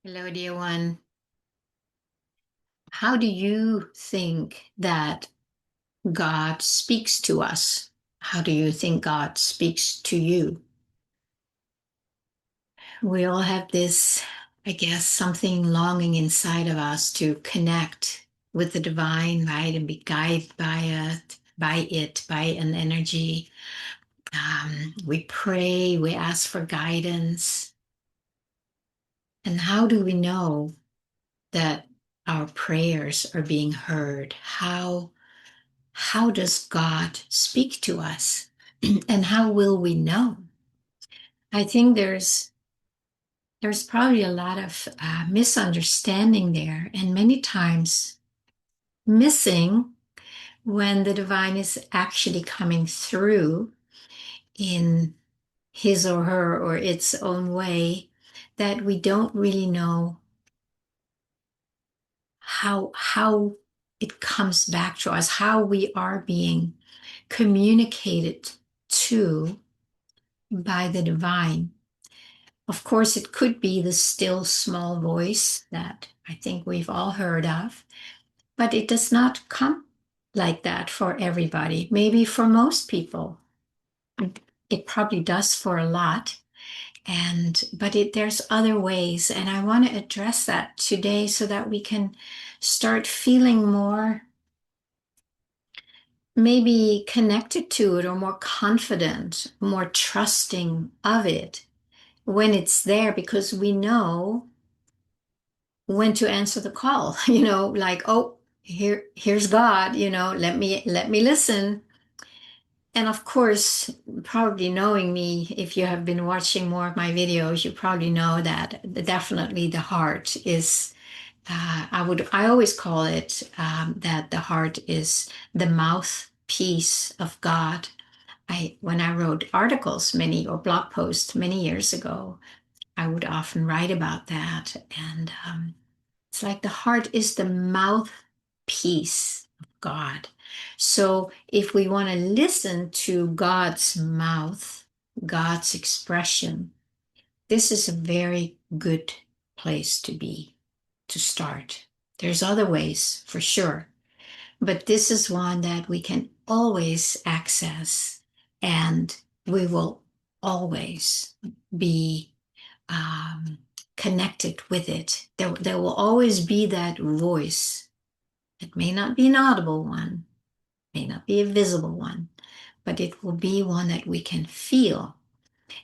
Hello, dear one. How do you think that God speaks to us? How do you think God speaks to you? We all have this, I guess, something longing inside of us to connect with the divine, right? And be guided by an energy. We pray, we ask for guidance. And how do we know that our prayers are being heard? How does God speak to us? And how will we know? I think there's probably a lot of misunderstanding there, and many times missing when the divine is actually coming through in his or her or its own way, that we don't really know how it comes back to us, how we are being communicated to by the divine. Of course, it could be the still small voice that I think we've all heard of, but it does not come like that for everybody. Maybe for most people, it probably does for a lot. There's other ways, and I want to address that today so that we can start feeling more maybe connected to it or more confident, more trusting of it when it's there because we know when to answer the call, like, oh, here's God, let me listen. And of course, probably knowing me, if you have been watching more of my videos, you probably know that definitely the heart is I always call it that the heart is the mouthpiece of God. When I wrote articles or blog posts many years ago, I would often write about that. And it's like the heart is the mouthpiece of God. So if we want to listen to God's mouth, God's expression, this is a very good place to be, to start. There's other ways for sure, but this is one that we can always access, and we will always be um, connected with it. There will always be that voice. It may not be an audible one, may not be a visible one, but it will be one that we can feel.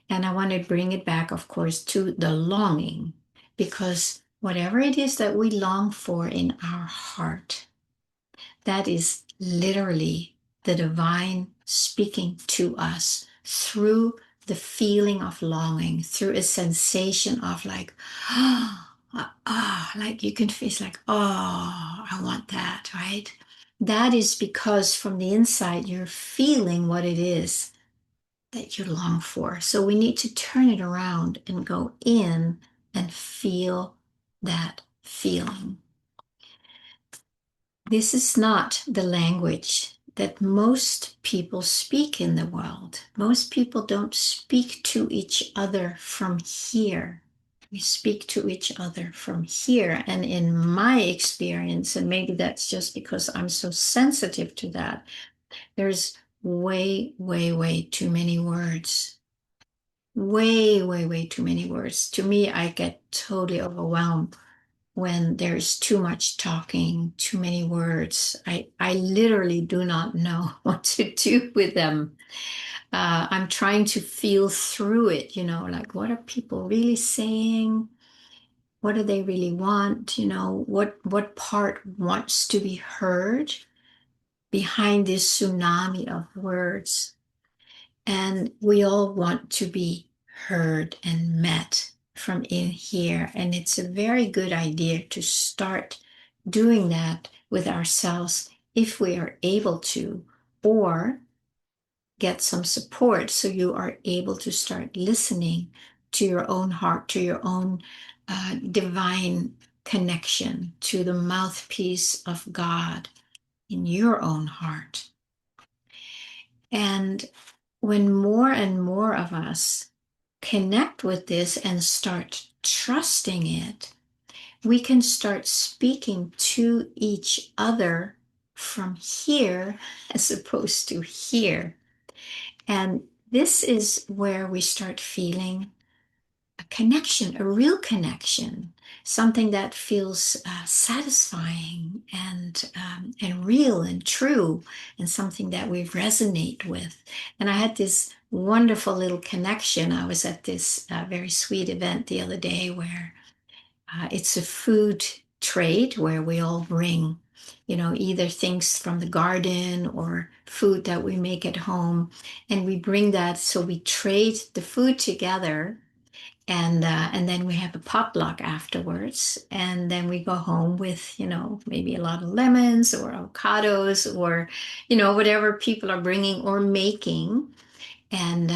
And I want to bring it back, of course, to the longing, because whatever it is that we long for in our heart, that is literally the divine speaking to us through the feeling of longing, through a sensation of like, like you can feel it's like, oh, I want that, right? That is because from the inside, you're feeling what it is that you long for. So we need to turn it around and go in and feel that feeling. This is not the language that most people speak in the world. Most people don't speak to each other from here. We speak to each other from here. And in my experience, and maybe that's just because I'm so sensitive to that, there's way, way, way too many words. Way, way, way too many words. To me, I get totally overwhelmed when there's too much talking, too many words. I literally do not know what to do with them. I'm trying to feel through it, like what are people really saying? What do they really want? What part wants to be heard behind this tsunami of words? And we all want to be heard and met from in here. And it's a very good idea to start doing that with ourselves if we are able to, or get some support so you are able to start listening to your own heart, to your own divine connection, to the mouthpiece of God in your own heart. And when more and more of us connect with this and start trusting it, we can start speaking to each other from here as opposed to here. And this is where we start feeling a connection, a real connection, something that feels satisfying and real and true, and something that we resonate with. And I had this wonderful little connection. I was at this very sweet event the other day where it's a food trade where we all bring, either things from the garden or food that we make at home, and we bring that. So we trade the food together, and then we have a potluck afterwards, and then we go home with maybe a lot of lemons or avocados or whatever people are bringing or making, and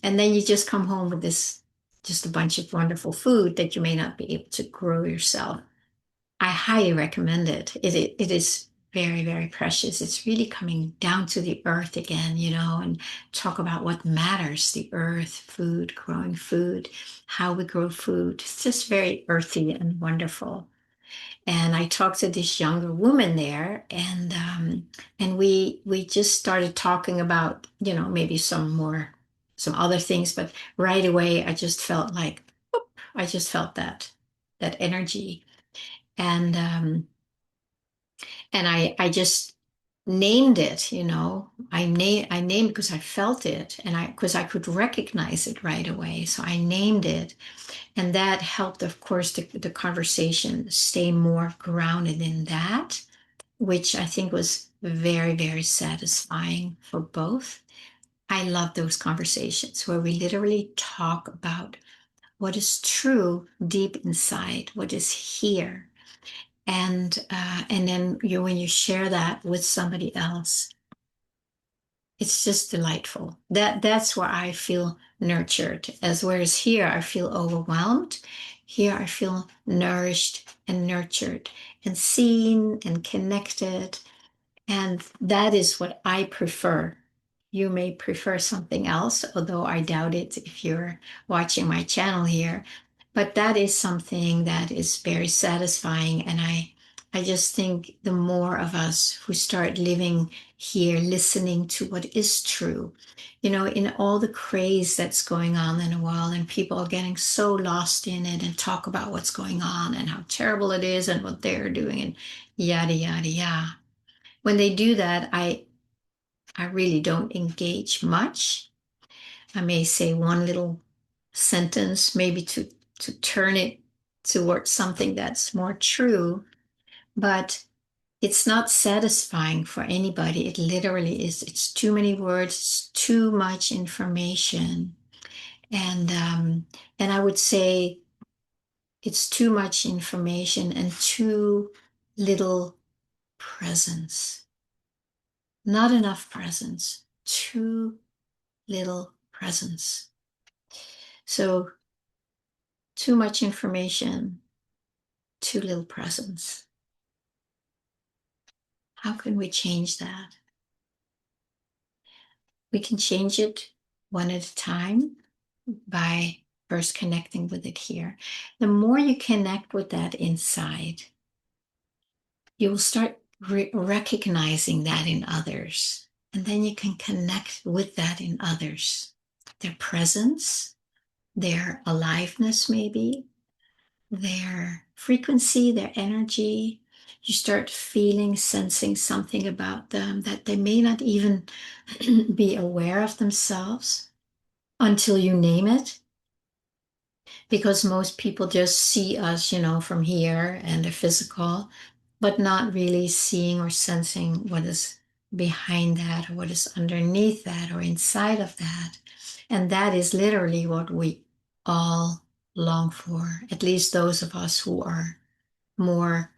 then you just come home with this just a bunch of wonderful food that you may not be able to grow yourself. I highly recommend it. It is very, very precious. It's really coming down to the earth again, and talk about what matters, the earth, food, growing food, how we grow food. It's just very earthy and wonderful. And I talked to this younger woman there, and we just started talking about, maybe some other things, but right away I just felt like, whoop, I just felt that energy. And I just named it, I named because I felt it, and because I could recognize it right away. So I named it, and that helped, of course, the conversation stay more grounded in that, which I think was very, very satisfying for both. I love those conversations where we literally talk about what is true deep inside, what is here, and then when you share that with somebody else, it's just delightful. That's where I feel nurtured. As whereas here I feel overwhelmed, here I feel nourished and nurtured and seen and connected, and that is what I prefer. You may prefer something else, although I doubt it if you're watching my channel here. But that is something that is very satisfying. And I just think the more of us who start living here, listening to what is true, in all the craze that's going on in the world, and people are getting so lost in it and talk about what's going on and how terrible it is and what they're doing and yada, yada, yada. When they do that, I really don't engage much. I may say one little sentence, maybe to turn it towards something that's more true, but it's not satisfying for anybody. It literally is. It's too many words, it's too much information. And I would say it's too much information and too little presence. Not enough presence, too little presence. So, too much information, too little presence. How can we change that? We can change it one at a time by first connecting with it here. The more you connect with that inside, you will start recognizing that in others. And then you can connect with that in others. Their presence, their aliveness, maybe, their frequency, their energy. You start feeling, sensing something about them that they may not even be aware of themselves until you name it. Because most people just see us, from here and the physical, but not really seeing or sensing what is behind that or what is underneath that or inside of that. And that is literally what we all long for, at least those of us who are more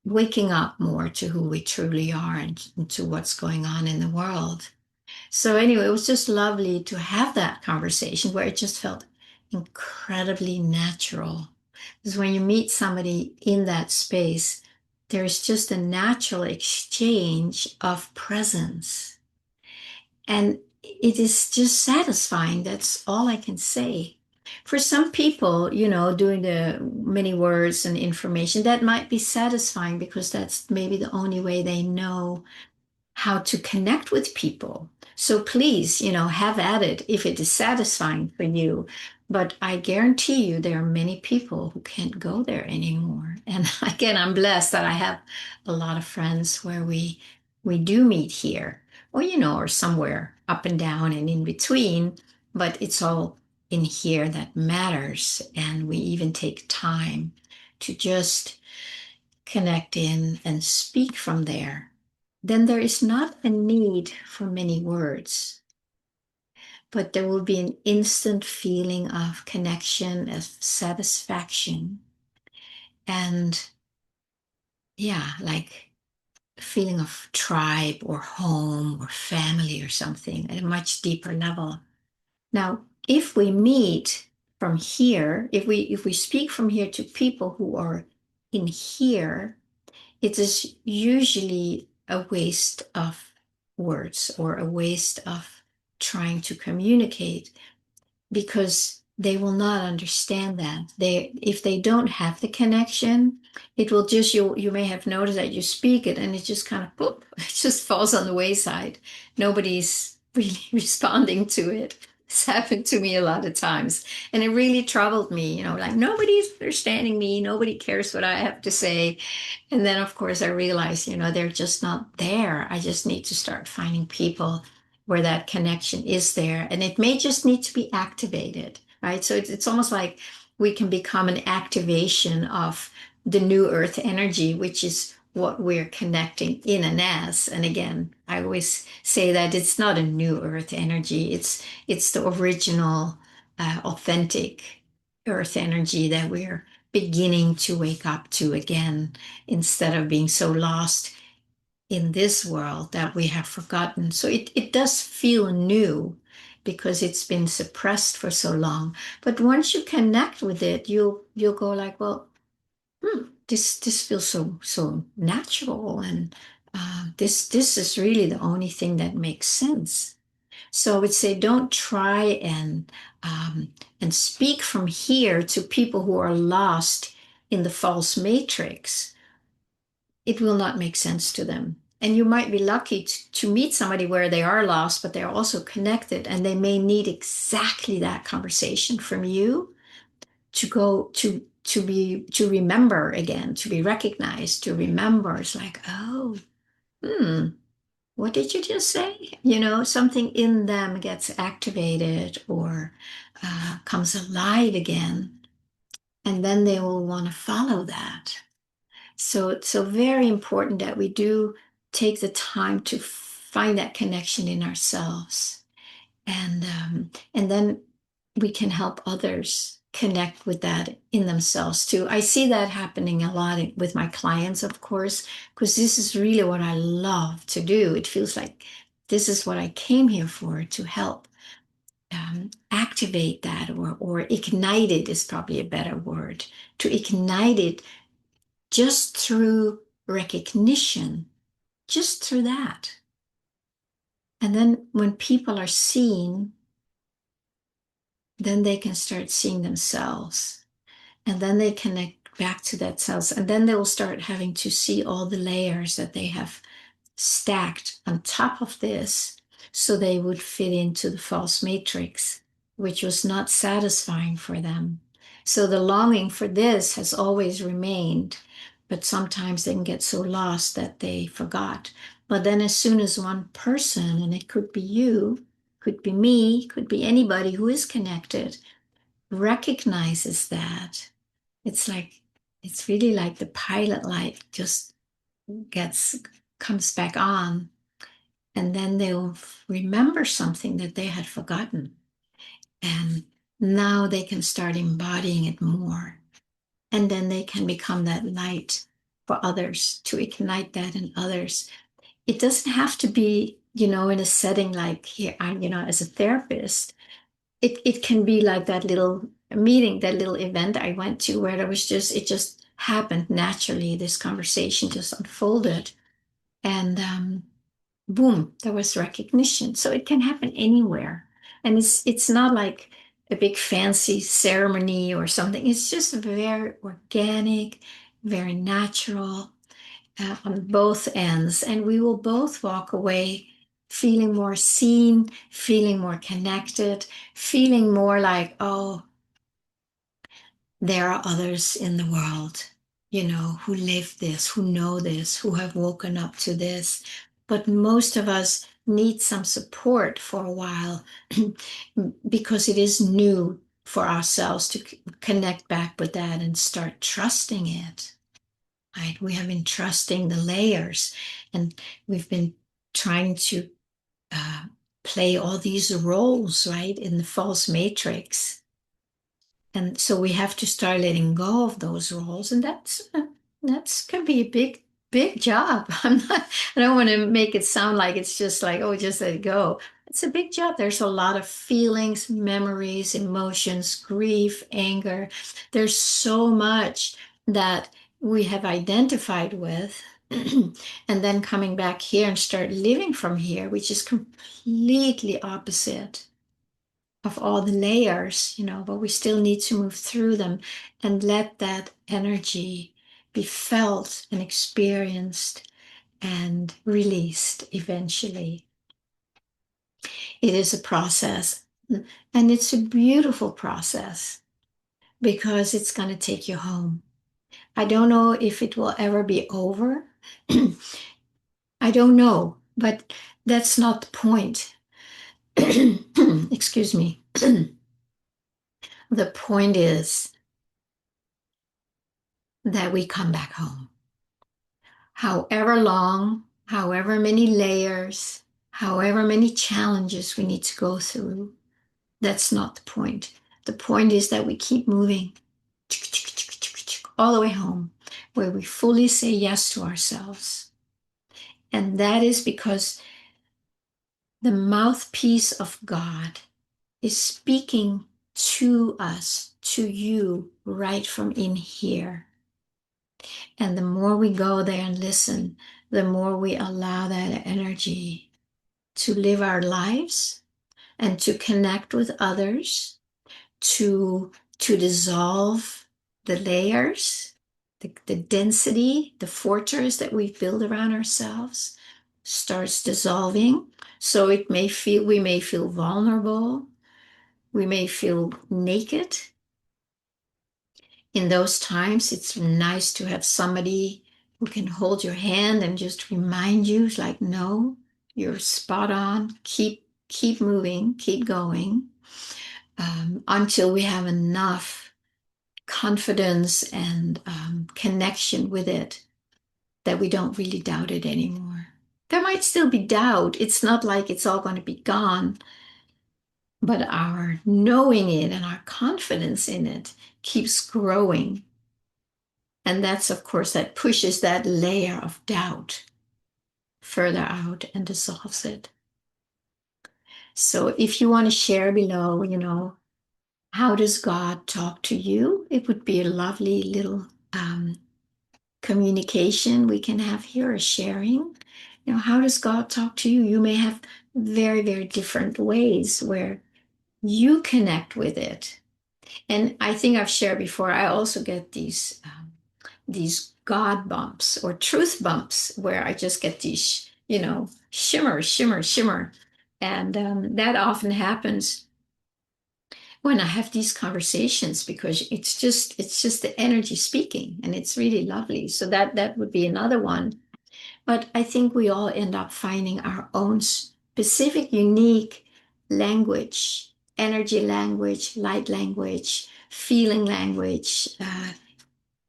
waking up more to who we truly are and to what's going on in the world. So anyway, it was just lovely to have that conversation where it just felt incredibly natural. Because when you meet somebody in that space, there's just a natural exchange of presence. And it is just satisfying. That's all I can say. For some people, doing many words and information. That might be satisfying because that's maybe the only way they know how to connect with people. So please, have at it if it is satisfying for you. But I guarantee you there are many people who can't go there anymore. And again, I'm blessed that I have a lot of friends where we do meet here or or somewhere up and down and in between, but it's all in here that matters. And we even take time to just connect in and speak from there. Then there is not a need for many words, but there will be an instant feeling of connection, of satisfaction, and yeah, like a feeling of tribe or home or family or something at a much deeper level. Now, if we meet from here, if we speak from here to people who are in here, it is usually a waste of words or a waste of trying to communicate because they will not understand that. If they don't have the connection, it will just you may have noticed that you speak it and it just kind of boop, it just falls on the wayside. Nobody's really responding to it. It's happened to me a lot of times. And it really troubled me, like nobody's understanding me, nobody cares what I have to say. And then, of course, I realized, they're just not there. I just need to start finding people where that connection is there. And it may just need to be activated, right? So it's almost like we can become an activation of the new earth energy, which is what we're connecting in and as. And again, I always say that it's not a new earth energy. It's the original, authentic earth energy that we're beginning to wake up to again, instead of being so lost in this world that we have forgotten. So it does feel new because it's been suppressed for so long. But once you connect with it, you'll go like, well, this feels so natural, and this is really the only thing that makes sense. So I would say don't try and speak from here to people who are lost in the false matrix. It will not make sense to them. And you might be lucky to meet somebody where they are lost, but they're also connected, and they may need exactly that conversation from you to go to remember again, to be recognized, to remember. It's like, oh, what did you just say? Something in them gets activated or comes alive again, and then they will want to follow that. So very important that we do take the time to find that connection in ourselves, and then we can help others connect with that in themselves too. I see that happening a lot with my clients, of course, because this is really what I love to do. It feels like this is what I came here for, to help activate that, or ignite it is probably a better word, to ignite it just through recognition, just through that. And then when people are seen, then they can start seeing themselves. And then they connect back to that self. And then they will start having to see all the layers that they have stacked on top of this, so they would fit into the false matrix, which was not satisfying for them. So the longing for this has always remained, but sometimes they can get so lost that they forgot. But then as soon as one person, and it could be you, could be me, could be anybody who is connected, recognizes that, it's like, it's really like the pilot light just gets comes back on, and then they'll remember something that they had forgotten, and now they can start embodying it more, and then they can become that light for others, to ignite that in others. It doesn't have to be in a setting like here. As a therapist, it can be like that little meeting, that little event I went to, where it just happened naturally. This conversation just unfolded, and boom, there was recognition. So it can happen anywhere. And it's not like a big fancy ceremony or something. It's just very organic, very natural on both ends. And we will both walk away feeling more seen, feeling more connected, feeling more like, oh, there are others in the world, who live this, who know this, who have woken up to this. But most of us need some support for a while because it is new for ourselves to connect back with that and start trusting it. Right? We have been trusting the layers, and we've been trying to uh, play all these roles, right, in the false matrix. And so we have to start letting go of those roles, and that's can be a big job. I don't want to make it sound like it's just like, oh, just let it go. It's a big job. There's a lot of feelings, memories, emotions, grief, anger. There's so much that we have identified with. And then coming back here and start living from here, which is completely opposite of all the layers, but we still need to move through them and let that energy be felt and experienced and released eventually. It is a process, and it's a beautiful process because it's going to take you home. I don't know if it will ever be over. I don't know, but that's not the point. Excuse me. The point is that we come back home. However long, however many layers, however many challenges we need to go through, that's not the point. The point is that we keep moving all the way home, where we fully say yes to ourselves. And that is because the mouthpiece of God is speaking to us, to you, right from in here. And the more we go there and listen, the more we allow that energy to live our lives and to connect with others, to dissolve the layers, the density, the fortress that we've built around ourselves starts dissolving. So we may feel vulnerable, we may feel naked. In those times, it's nice to have somebody who can hold your hand and just remind you, like, no, you're spot on. Keep moving, keep going, until we have enough confidence and connection with it that we don't really doubt it anymore. There might still be doubt. It's not like it's all going to be gone, but our knowing it and our confidence in it keeps growing. And that's, of course, that pushes that layer of doubt further out and dissolves it. So if you want to share below, how does God talk to you? It would be a lovely little communication we can have here, a sharing. How does God talk to you? You may have very, very different ways where you connect with it. And I think I've shared before, I also get these God bumps or truth bumps where I just get these, shimmer, shimmer, shimmer. And that often happens when I have these conversations because it's just the energy speaking and it's really lovely. So that would be another one. But I think we all end up finding our own specific, unique language, energy language, light language, feeling language,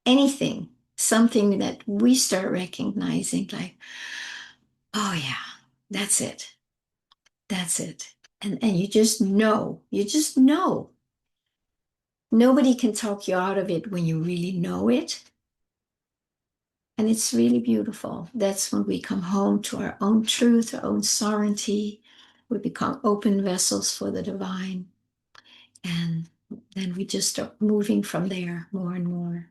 anything, something that we start recognizing like, oh yeah, that's it. That's it. And you just know. Nobody can talk you out of it when you really know it. And it's really beautiful. That's when we come home to our own truth, our own sovereignty. We become open vessels for the divine. And then we just start moving from there more and more.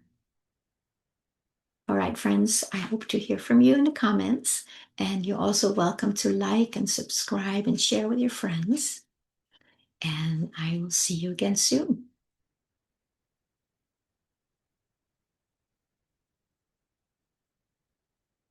All right, friends, I hope to hear from you in the comments. And you're also welcome to like and subscribe and share with your friends. and I will see you again soon.